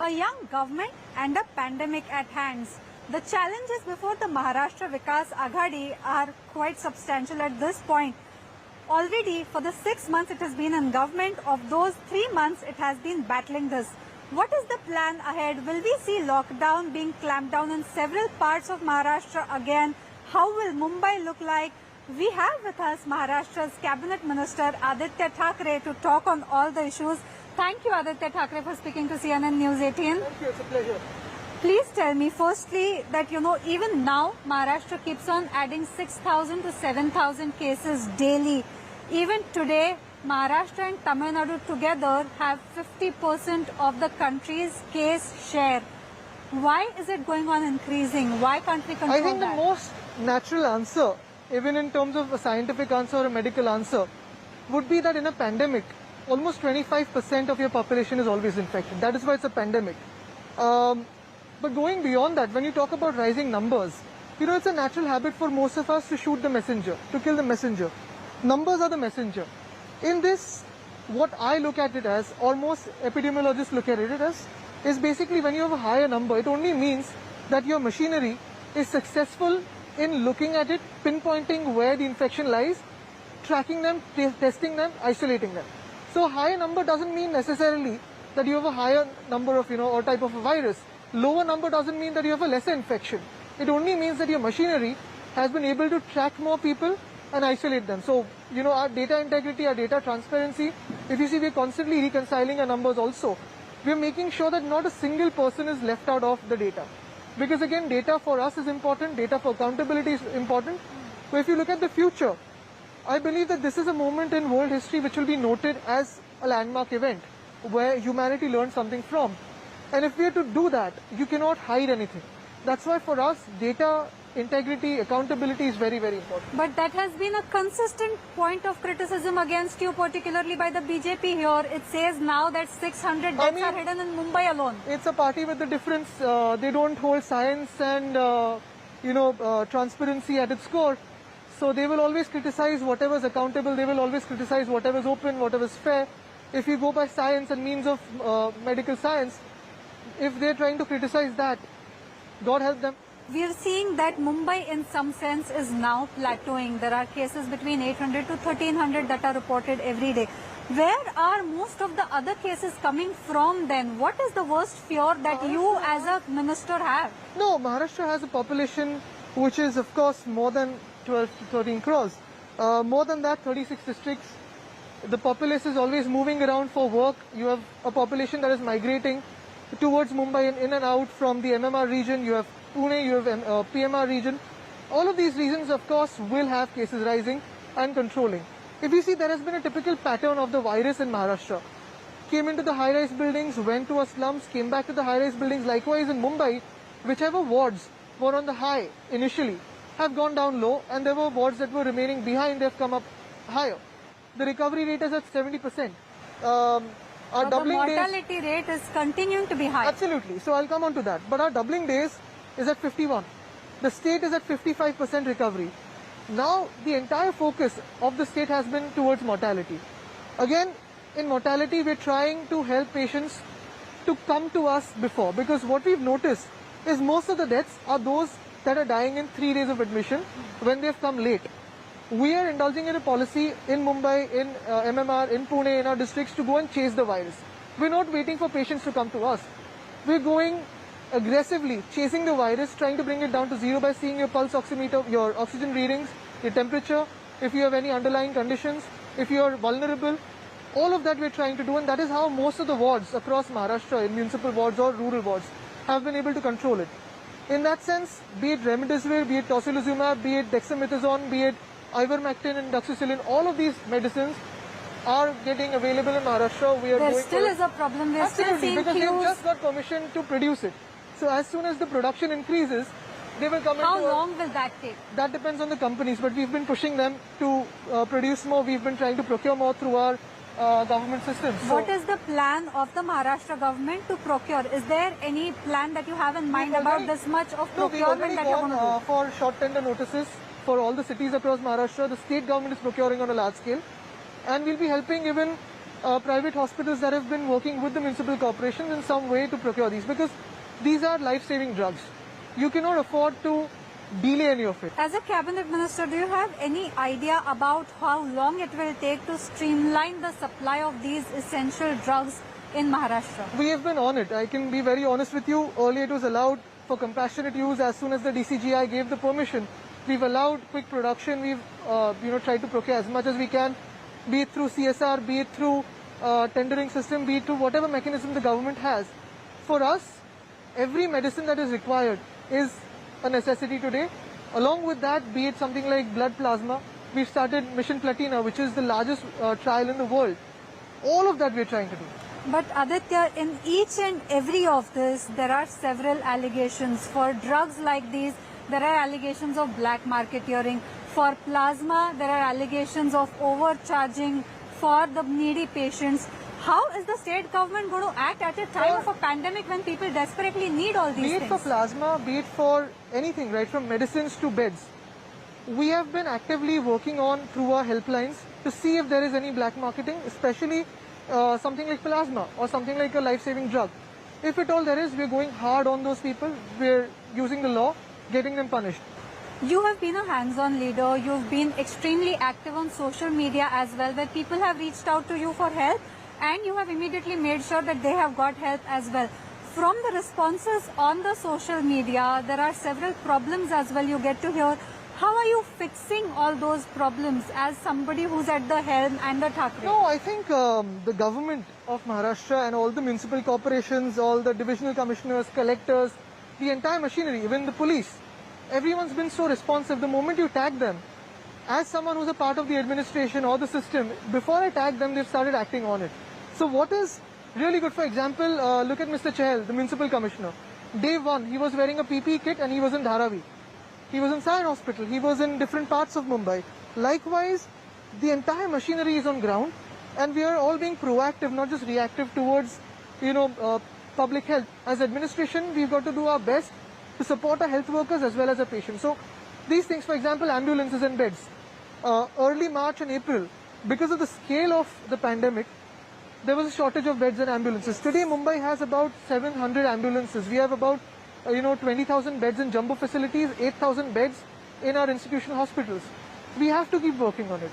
A young government and a pandemic at hands. The challenges before the Maharashtra Vikas Aghadi are quite substantial at this point. Already for the 6 months it has been in government, of those 3 months it has been battling this. What is the plan ahead? Will we see lockdown being clamped down in several parts of Maharashtra again? How will Mumbai look like? We have with us Maharashtra's Cabinet Minister Aditya Thackeray to talk on all the issues. Thank you, Aditya Thackeray, for speaking to CNN News 18. Thank you, it's a pleasure. Please tell me firstly that, even now Maharashtra keeps on adding 6,000 to 7,000 cases daily. Even today, Maharashtra and Tamil Nadu together have 50% of the country's case share. Why is it going on increasing? Why can't we control that? I think the most natural answer, even in terms of a scientific answer or a medical answer, would be that in a pandemic, almost 25% of your population is always infected. That is why it's a pandemic. But going beyond that, when you talk about rising numbers, it's a natural habit for most of us to shoot the messenger, to kill the messenger. Numbers are the messenger. In this, what I look at it as, almost epidemiologists look at it as, is basically when you have a higher number, it only means that your machinery is successful in looking at it, pinpointing where the infection lies, tracking them, testing them, isolating them. So a higher number doesn't mean necessarily that you have a higher number of, or type of a virus. Lower number doesn't mean that you have a lesser infection. It only means that your machinery has been able to track more people and isolate them. So, our data integrity, our data transparency, if you see, we're constantly reconciling our numbers also. We're making sure that not a single person is left out of the data. Because again, data for us is important, data for accountability is important. So if you look at the future, I believe that this is a moment in world history which will be noted as a landmark event where humanity learned something from. And if we are to do that, you cannot hide anything. That's why for us, data integrity, accountability is very, very important. But that has been a consistent point of criticism against you, particularly by the BJP here. It says now that 600 deaths are hidden in Mumbai alone. It's a party with the difference. They don't hold science and, transparency at its core. So they will always criticize whatever is accountable. They will always criticize whatever is open, whatever is fair. If you go by science and means of medical science, if they're trying to criticize that, God help them. We are seeing that Mumbai in some sense is now plateauing. There are cases between 800 to 1300 that are reported every day. Where are most of the other cases coming from then? What is the worst fear that you as a minister have? No, Maharashtra has a population which is of course more than 12 to 13 crores. More than that, 36 districts. The populace is always moving around for work. You have a population that is migrating towards Mumbai in and out from the MMR region. You have Pune, you have PMR region. All of these regions, of course, will have cases rising and controlling. If you see, there has been a typical pattern of the virus in Maharashtra. Came into the high-rise buildings, went to a slums, came back to the high-rise buildings. Likewise in Mumbai, whichever wards were on the high initially have gone down low, and there were wards that were remaining behind, they've come up higher. The recovery rate is at 70%. Our doubling the mortality rate is continuing to be high. Absolutely. So I'll come on to that. But our doubling days is at 51. The state is at 55% recovery. Now the entire focus of the state has been towards mortality. Again, in mortality, we're trying to help patients to come to us before, because what we've noticed is most of the deaths are those that are dying in 3 days of admission when they've come late. We are indulging in a policy in Mumbai, in MMR, in Pune, in our districts to go and chase the virus. We're not waiting for patients to come to us. We're going aggressively, chasing the virus, trying to bring it down to zero by seeing your pulse oximeter, your oxygen readings, your temperature, if you have any underlying conditions, if you are vulnerable. All of that we're trying to do, and that is how most of the wards across Maharashtra, in municipal wards or rural wards, have been able to control it. In that sense, be it remdesivir, be it tocilizumab, be it dexamethasone, be it ivermectin and doxycycline, all of these medicines are getting available in Maharashtra. There still is a problem. We're still seeing because they've just got permission to produce it. So as soon as the production increases, they will come. How long will that take? That depends on the companies, but we've been pushing them to produce more. We've been trying to procure more through our government systems. What is the plan of the Maharashtra government to procure? Is there any plan that you have in mind about this much of procurement that you're going to do? For short tender notices for all the cities across Maharashtra, the state government is procuring on a large scale, and we'll be helping even private hospitals that have been working with the municipal corporations in some way to procure these, because these are life-saving drugs. You cannot afford to delay any of it. As a cabinet minister, do you have any idea about how long it will take to streamline the supply of these essential drugs in Maharashtra? We have been on it. I can be very honest with you. Earlier it was allowed for compassionate use as soon as the DCGI gave the permission. We've allowed quick production. We've tried to procure as much as we can, be it through CSR, be it through tendering system, be it through whatever mechanism the government has. For us, every medicine that is required is a necessity today. Along with that, be it something like blood plasma, we've started Mission Platina, which is the largest trial in the world. All of that we're trying to do. But Aditya, in each and every of this, there are several allegations. For drugs like these, there are allegations of black marketeering. For plasma, there are allegations of overcharging for the needy patients. How is the state government going to act at a time of a pandemic when people desperately need all these Be it things? for plasma, be it for anything, right, from medicines to beds. We have been actively working on through our helplines to see if there is any black marketing, especially something like plasma or something like a life-saving drug. If at all there is, we're going hard on those people. We're using the law, getting them punished. You have been a hands-on leader. You've been extremely active on social media as well, where people have reached out to you for help, and you have immediately made sure that they have got help as well. From the responses on the social media, there are several problems as well you get to hear. How are you fixing all those problems as somebody who's at the helm and the Thackeray? No, I think the government of Maharashtra and all the municipal corporations, all the divisional commissioners, collectors, the entire machinery, even the police, everyone's been so responsive. The moment you tag them, as someone who's a part of the administration or the system, before I tag them, they've started acting on it. So what is really good, for example, look at Mr. Chahal, the municipal commissioner. Day one, he was wearing a PPE kit and he was in Dharavi. He was in Sion Hospital. He was in different parts of Mumbai. Likewise, the entire machinery is on ground, and we are all being proactive, not just reactive towards, public health. As administration, we've got to do our best to support our health workers as well as our patients. So these things, for example, ambulances and beds. Early March and April, because of the scale of the pandemic, there was a shortage of beds and ambulances. Today, Mumbai has about 700 ambulances. We have about 20,000 beds in jumbo facilities, 8,000 beds in our institutional hospitals. We have to keep working on it.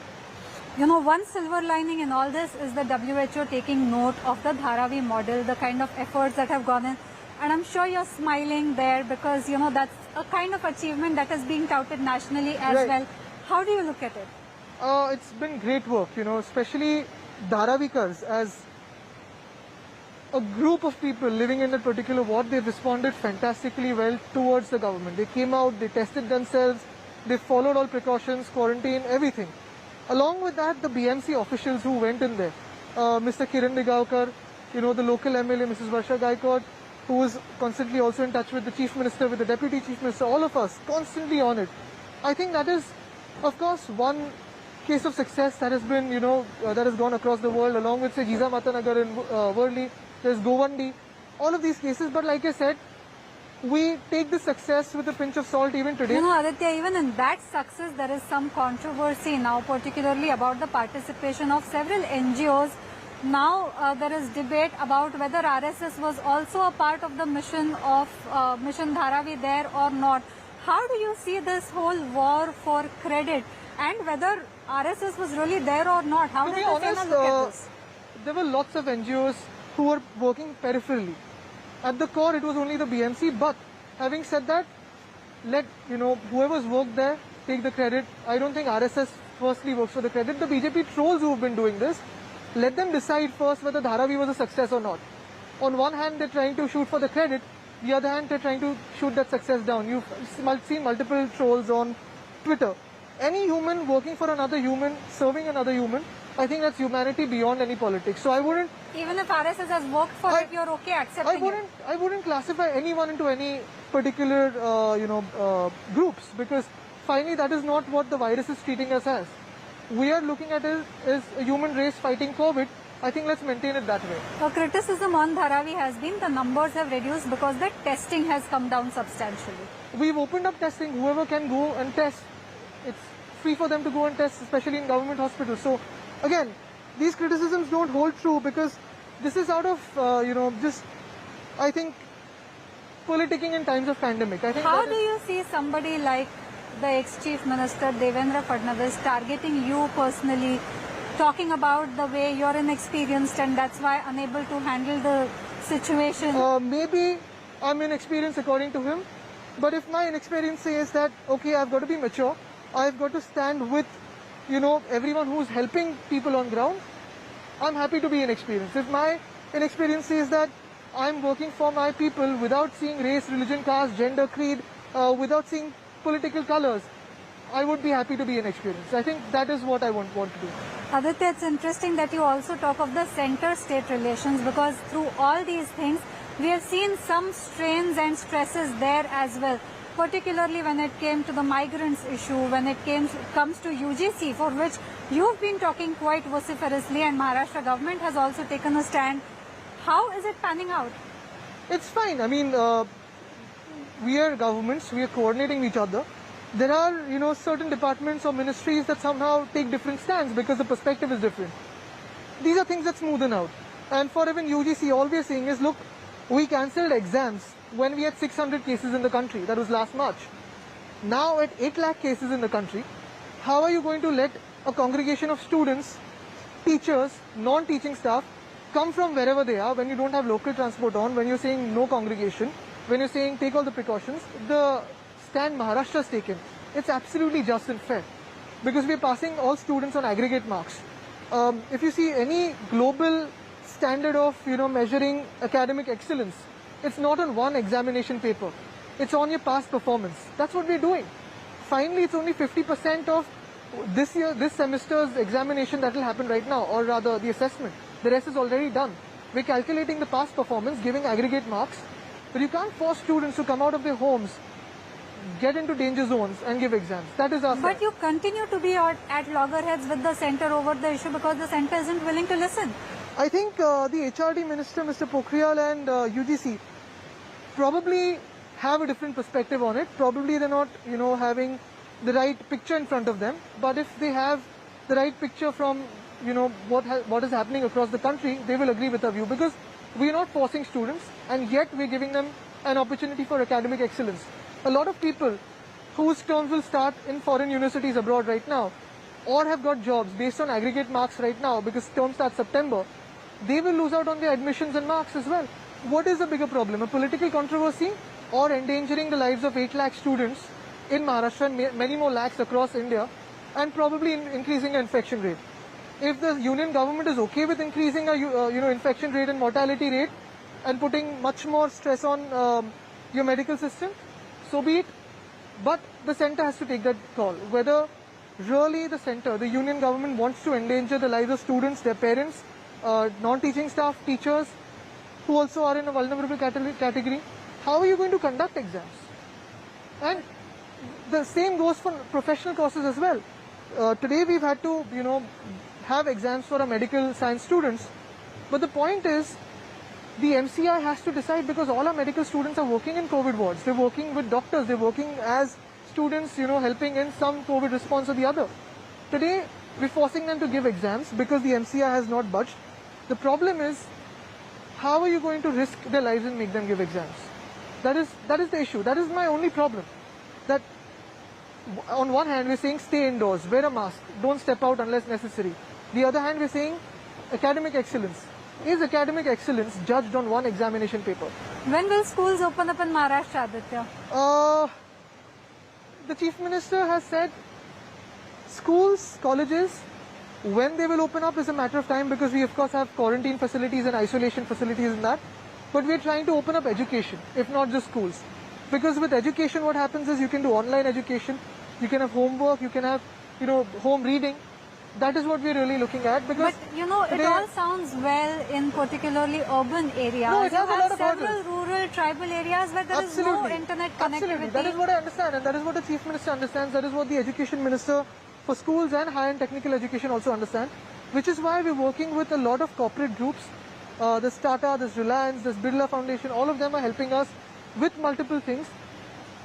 One silver lining in all this is the WHO taking note of the Dharavi model, the kind of efforts that have gone in. And I'm sure you're smiling there because, that's a kind of achievement that is being touted nationally as Right. well. How do you look at it? It's been great work, especially Dharavikars as a group of people living in that particular ward. They responded fantastically well towards the government. They came out, they tested themselves, they followed all precautions, quarantine, everything. Along with that, the BMC officials who went in there, Mr. Kiran Nigawkar, the local MLA, Mrs. Varsha Gaikwad, who was constantly also in touch with the Chief Minister, with the Deputy Chief Minister, all of us constantly on it. I think that is, of course, one case of success that has been, that has gone across the world, along with, say, Jizamata Nagar in Worli, there's Govandi, all of these cases. But like I said, we take the success with a pinch of salt even today. Aditya, even in that success, there is some controversy now, particularly about the participation of several NGOs. Now there is debate about whether RSS was also a part of the mission of Mission Dharavi there or not. How do you see this whole war for credit and whether RSS was really there or not? How To does be the Sena honest, look at this? there were lots of NGOs who were working peripherally. At the core, it was only the BMC. But having said that, let whoever's worked there take the credit. I don't think RSS firstly works for the credit. The BJP trolls who have been doing this, let them decide first whether Dharavi was a success or not. On one hand, they're trying to shoot for the credit. The other hand, they're trying to shoot that success down. You've seen multiple trolls on Twitter. Any human working for another human, serving another human, I think that's humanity beyond any politics. So I wouldn't. Even if RSS has worked for it, you're okay accepting it? I wouldn't classify anyone into any particular, groups, because finally that is not what the virus is treating us as. We are looking at it as a human race fighting COVID. I think let's maintain it that way. The criticism on Dharavi has been the numbers have reduced because the testing has come down substantially. We've opened up testing. Whoever can go and test, it's free for them to go and test, especially in government hospitals. So again, these criticisms don't hold true because this is out of, just, I think, politicking in times of pandemic. I think How that do you see somebody like the ex-Chief Minister Devendra Fadnavis targeting you personally, talking about the way you're inexperienced and that's why unable to handle the situation? Maybe I'm inexperienced according to him, but if my inexperience says that, okay, I've got to be mature, I've got to stand with, everyone who's helping people on ground, I'm happy to be inexperienced. If my inexperience says that I'm working for my people without seeing race, religion, caste, gender, creed, without seeing political colors, I would be happy to be inexperienced. I think that is what I want to do. Aditya, it's interesting that you also talk of the center-state relations because through all these things, we have seen some strains and stresses there as well, particularly when it came to the migrants issue, when it comes to UGC, for which you've been talking quite vociferously and Maharashtra government has also taken a stand. How is it panning out? It's fine. I mean, we are governments, we are coordinating with each other. There are, certain departments or ministries that somehow take different stands because the perspective is different. These are things that smoothen out. And for even UGC, all we are saying is, look, we cancelled exams when we had 600 cases in the country. That was last March. Now at 8 lakh cases in the country, how are you going to let a congregation of students, teachers, non-teaching staff come from wherever they are when you don't have local transport on, when you're saying no congregation, when you're saying take all the precautions? The stand Maharashtra has taken, it's absolutely just and fair because we're passing all students on aggregate marks. If you see any global standard of measuring academic excellence, it's not on one examination paper, it's on your past performance. That's what we're doing. Finally, it's only 50% of this semester's examination that will happen right now, or rather the assessment. The rest is already done. We're calculating the past performance, giving aggregate marks, but you can't force students to come out of their homes, get into danger zones and give exams. That is our But you continue to be at loggerheads with the centre over the issue because the centre isn't willing to listen. I think the HRD Minister, Mr. Pokhriyal, and UGC probably have a different perspective on it. Probably they're not, having the right picture in front of them. But if they have the right picture from, what is happening across the country, they will agree with our view because we're not forcing students and yet we're giving them an opportunity for academic excellence. A lot of people whose terms will start in foreign universities abroad right now or have got jobs based on aggregate marks right now because term starts September, they will lose out on their admissions and marks as well. What is the bigger problem? A political controversy or endangering the lives of 8 lakh students in Maharashtra and many more lakhs across India and probably increasing the infection rate? If the union government is okay with increasing a infection rate and mortality rate and putting much more stress on your medical system, so be it. But the centre has to take that call. Whether really the centre, the union government wants to endanger the lives of students, their parents, non-teaching staff, teachers, who also are in a vulnerable category, how are you going to conduct exams? And the same goes for professional courses as well. Today we've had to, have exams for our medical science students. But the point is, the MCI has to decide because all our medical students are working in COVID wards. They're working with doctors. They're working as students, helping in some COVID response or the other. Today, we're forcing them to give exams because the MCI has not budged. The problem is, how are you going to risk their lives and make them give exams? That is the issue. That is my only problem. That on one hand, we're saying stay indoors, wear a mask, don't step out unless necessary. The other hand, we're saying academic excellence. Is academic excellence judged on one examination paper? When will schools open up in Maharashtra, Aditya? The Chief Minister has said schools, colleges, when they will open up is a matter of time because we of course have quarantine facilities and isolation facilities in that. But we're trying to open up education, if not just schools. Because with education what happens is you can do online education, you can have homework, you can have, home reading. That is what we're really looking at because But it all sounds well in particularly urban areas. No, it has you a have lot of several hurdles. rural tribal areas where there is no internet connectivity. Absolutely. That is what I understand and that is what the Chief Minister understands. That is what the Education Minister for schools and higher and technical education also understand. Which is why we're working with a lot of corporate groups. There's Tata, there's Reliance, there's Birla Foundation. All of them are helping us with multiple things.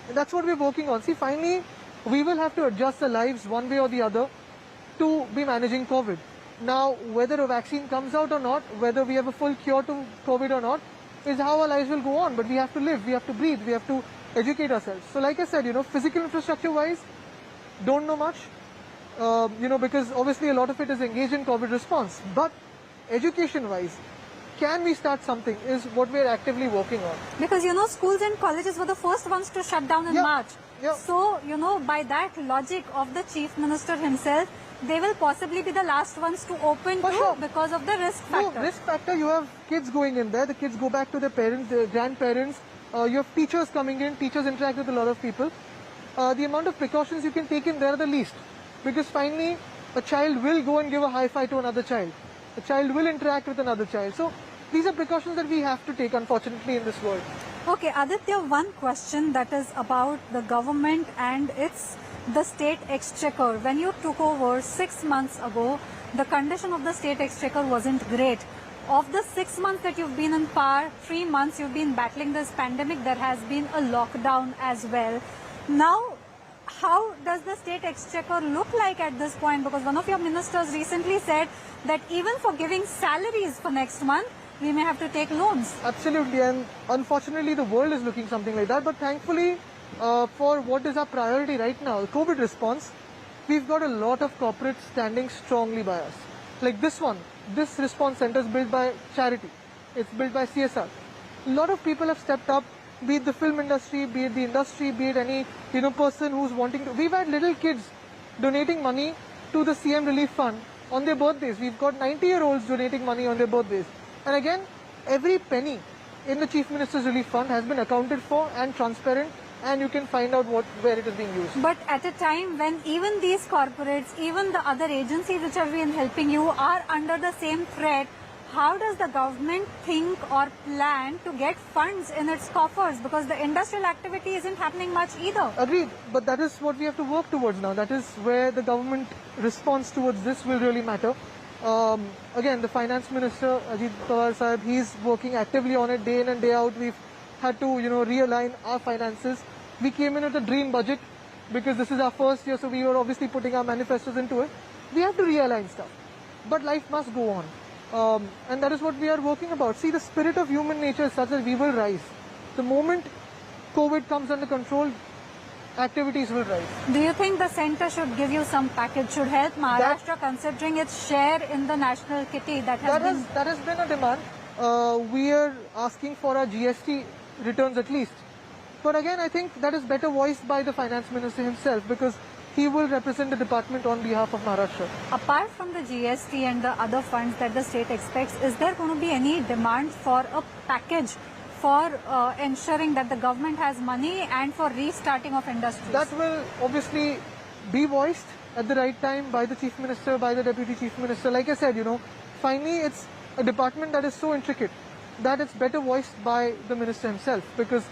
And that's what we're working on. See, finally, we will have to adjust the lives one way or the other to be managing COVID. Now, whether a vaccine comes out or not, whether we have a full cure to COVID or not, is how our lives will go on. But we have to live, we have to breathe, we have to educate ourselves. So like I said, physical infrastructure wise, don't know much, because obviously a lot of it is engaged in COVID response. But education wise, can we start something is what we are actively working on. Because, schools and colleges were the first ones to shut down in Yeah, March. yeah. So, by that logic of the Chief Minister himself, they will possibly be the last ones to open For too sure. because of the risk factor. No, risk factor, you have kids going in there, the kids go back to their parents, their grandparents, you have teachers coming in, teachers interact with a lot of people. The amount of precautions you can take in there are the least. Because finally, a child will go and give a high five to another child. A child will interact with another child. So, these are precautions that we have to take, unfortunately, in this world. Okay, Aditya, one question that is about the government and the state exchequer. When you took over 6 months ago, the condition of the state exchequer wasn't great. Of the 6 months that you've been in power, 3 months you've been battling this pandemic, there has been a lockdown as well. Now, how does the state exchequer look like at this point? Because one of your ministers recently said that even for giving salaries for next month, we may have to take loans. Absolutely, and unfortunately the world is looking something like that. But thankfully, for what is our priority right now, the COVID response, we've got a lot of corporates standing strongly by us. Like this one, this response center is built by charity. It's built by CSR. A lot of people have stepped up, be it the film industry, be it the industry, be it any person who's wanting to. We've had little kids donating money to the CM Relief Fund on their birthdays. We've got 90-year-olds donating money on their birthdays. And again, every penny in the Chief Minister's Relief Fund has been accounted for and transparent, and you can find out where it is being used. But at a time when even these corporates, even the other agencies which have been helping you are under the same threat, how does the government think or plan to get funds in its coffers? Because the industrial activity isn't happening much either. Agreed, but that is what we have to work towards now. That is where the government response towards this will really matter. Again, the Finance Minister, Ajit Pawar Sahib, he's working actively on it day in and day out. We've had to, realign our finances. We came in with a dream budget because this is our first year, so we were obviously putting our manifestos into it. We have to realign stuff. But life must go on. And that is what we are working about. See, the spirit of human nature is such that we will rise. The moment COVID comes under control, activities will rise. Do you think the centre should give you some package, should help Maharashtra considering its share in the national kitty that has been a demand. We are asking for our GST returns at least. But again, I think that is better voiced by the Finance Minister himself because he will represent the department on behalf of Maharashtra. Apart from the GST and the other funds that the state expects, is there going to be any demand for a package for ensuring that the government has money and for restarting of industries? That will obviously be voiced at the right time by the Chief Minister, by the Deputy Chief Minister. Like I said, finally it's a department that is so intricate that it's better voiced by the Minister himself because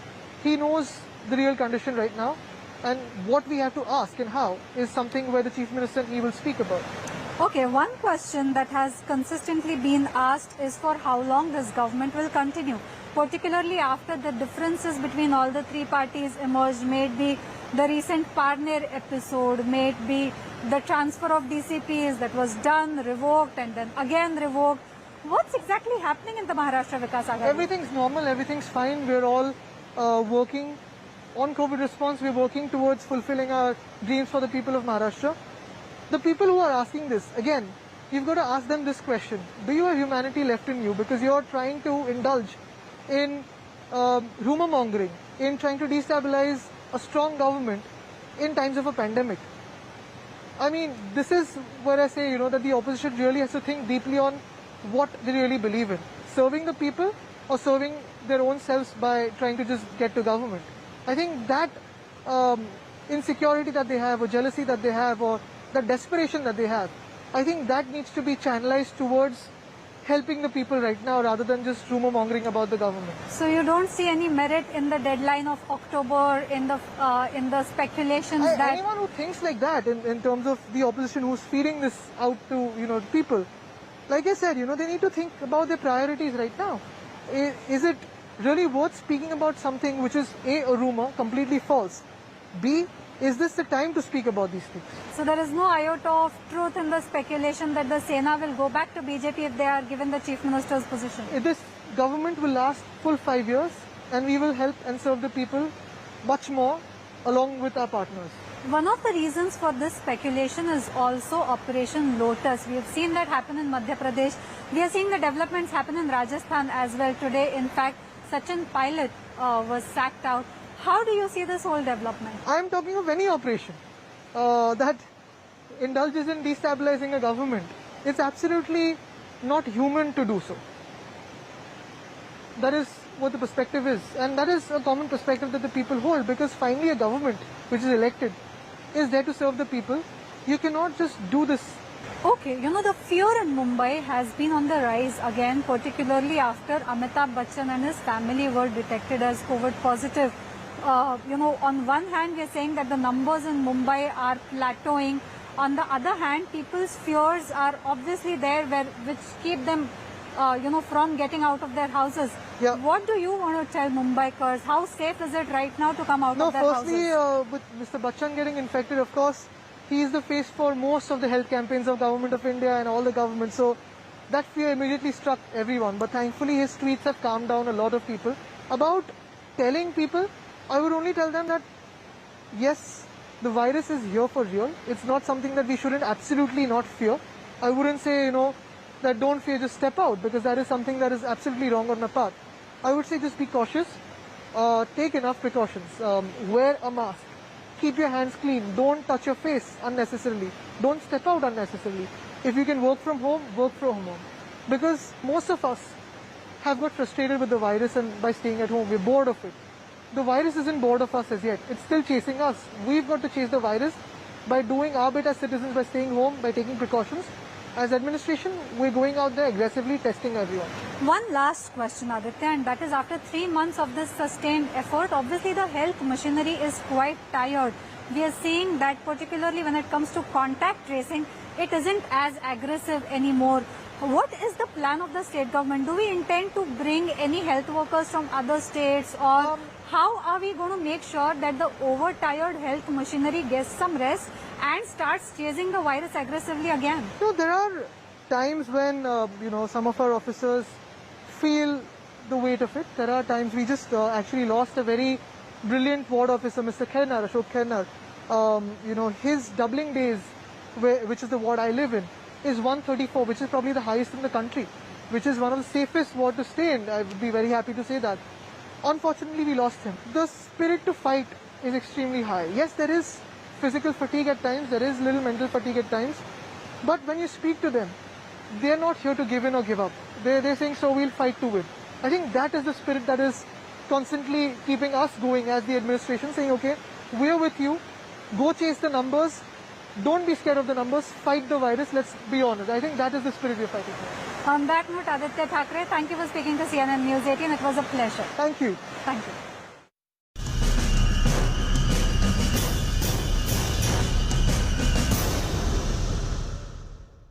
he knows the real condition right now, and what we have to ask and how is something where the Chief Minister and he will speak about. Okay, one question that has consistently been asked is for how long this government will continue, particularly after the differences between all the three parties emerged, may it be the recent Parner episode, may it be the transfer of DCPs that was done, revoked and then again revoked. What's exactly happening in the Maharashtra Vikas Aghadi? Everything's normal, everything's fine. We're all working on COVID response. We're working towards fulfilling our dreams for the people of Maharashtra. The people who are asking this, again, you've got to ask them this question. Do you have humanity left in you? Because you're trying to indulge in rumor mongering, in trying to destabilize a strong government in times of a pandemic. I mean, this is where I say, that the opposition really has to think deeply on what they really believe in. Serving the people or serving their own selves by trying to just get to government. I think that insecurity that they have or jealousy that they have or the desperation that they have, I think that needs to be channelized towards helping the people right now rather than just rumor mongering about the government. So you don't see any merit in the deadline of October in the speculations that anyone who thinks like that in terms of the opposition who's feeding this out to people, like I said, they need to think about their priorities right now. Is it really worth speaking about something which is A rumor, completely false, B, is this the time to speak about these things? So there is no iota of truth in the speculation that the Sena will go back to BJP if they are given the Chief Minister's position. This government will last full 5 years, and we will help and serve the people much more along with our partners. One of the reasons for this speculation is also Operation Lotus. We have seen that happen in Madhya Pradesh. We are seeing the developments happen in Rajasthan as well today. In fact, Sachin Pilot was sacked out. How do you see this whole development? I am talking of any operation that indulges in destabilizing a government. It's absolutely not human to do so. That is what the perspective is, and that is a common perspective that the people hold, because finally a government which is elected is there to serve the people. You cannot just do this. Okay, you know, the fear in Mumbai has been on the rise again, particularly after Amitabh Bachchan and his family were detected as COVID positive. On one hand, we are saying that the numbers in Mumbai are plateauing. On the other hand, people's fears are obviously there, which keep them, from getting out of their houses. Yeah. What do you want to tell Mumbaikars? How safe is it right now to come out of their firstly, houses? with Mr. Bachchan getting infected, of course, he is the face for most of the health campaigns of Government of India and all the governments. So that fear immediately struck everyone. But thankfully, his tweets have calmed down a lot of people. About telling people, I would only tell them that, yes, the virus is here for real. It's not something that we shouldn't absolutely not fear. I wouldn't say, that don't fear, just step out, because that is something that is absolutely wrong on my part. I would say just be cautious, take enough precautions, wear a mask, keep your hands clean, don't touch your face unnecessarily, don't step out unnecessarily. If you can work from home, work from home. Because most of us have got frustrated with the virus and by staying at home, we're bored of it. The virus isn't bored of us as yet, it's still chasing us. We've got to chase the virus by doing our bit as citizens, by staying home, by taking precautions. As administration, we're going out there aggressively testing everyone. One last question, Aditya, and that is, after 3 months of this sustained effort, obviously the health machinery is quite tired. We are seeing that particularly when it comes to contact tracing, it isn't as aggressive anymore. What is the plan of the state government? Do we intend to bring any health workers from other states, or how are we going to make sure that the overtired health machinery gets some rest and starts chasing the virus aggressively again? No, there are times when, some of our officers feel the weight of it. There are times we just actually lost a very brilliant ward officer, Mr. Khairnar, Ashok Khairnar. His doubling days, which is the ward I live in, is 134, which is probably the highest in the country, which is one of the safest wards to stay in. I would be very happy to say that. Unfortunately, we lost him. The spirit to fight is extremely high. Yes, there is physical fatigue at times, there is little mental fatigue at times, but when you speak to them, they are not here to give in or give up. They're saying, so we'll fight to win. I think that is the spirit that is constantly keeping us going as the administration, saying, okay, we're with you, go chase the numbers, don't be scared of the numbers, fight the virus, let's be honest. I think that is the spirit we're fighting for. On that note, Aditya Thackeray, thank you for speaking to CNN News 18. It was a pleasure. Thank you. Thank you.